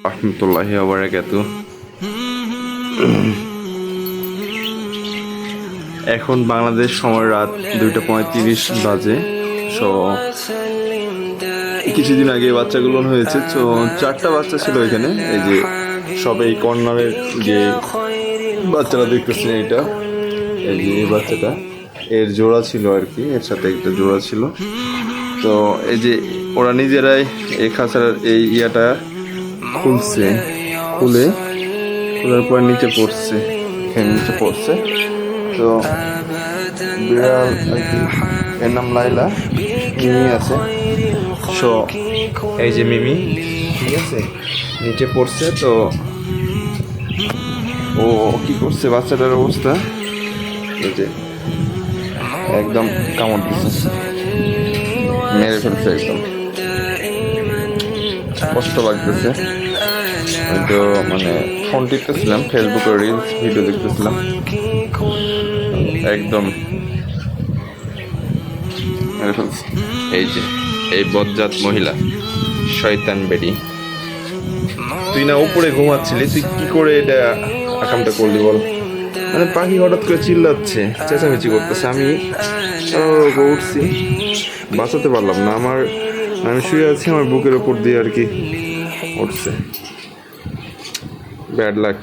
রাহমাতুল্লাহি ওয়া বারাকাতুহু। এখন বাংলাদেশ সময় রাত 2:35 বাজে। সো কিছুদিন আগে বাচ্চাগুলো হয়েছে, তো 4টা বাচ্চা ছিল এখানে। এই যে সবাই কর্নারের যে বাচ্চারা দেখতেছেন, এটা এই যে এই বাচ্চাটা এর জোড়া ছিল আর কি, এর সাথে একটা জোড়া ছিল। তো এই যে ওরা নিজেরাই এই খাঁচার এই ইয়াটা খুলছে, খোলার পর নিচে পড়ছে, এখানে নিচে পড়ছে। তো বিড়াল আর কি, এর নাম লাইলা, মিমি আছে। সো এই যে মিমি, ঠিক আছে, নিচে পড়ছে। তো ও কি করছে, বাচ্চাটার অবস্থা এই যে একদম কামড় দিচ্ছে, মেরে ফেলছে, একদম কষ্ট লাগতেছে। তো মানে ফোন টিপতেছিলাম, ফেসবুকে রিলস ভিডিও দেখতেছিলাম, একদম মেরে ফেলছে। এই যে এই বজ্জাত মহিলা, শয়তান বেডি, তুই না উপরে ঘুমাচ্ছিলি, তুই কি করে এটা আকামটা করলি বল? মানে পাখি হঠাৎ করে চিল্লাচ্ছে, চেঁচামেচি করতেছে, আমি উঠছি, বাঁচাতে পারলাম না। আমি শুয়ে আছি, আমার বুকের ওপর দিয়ে আর কি উঠছে। Bad luck.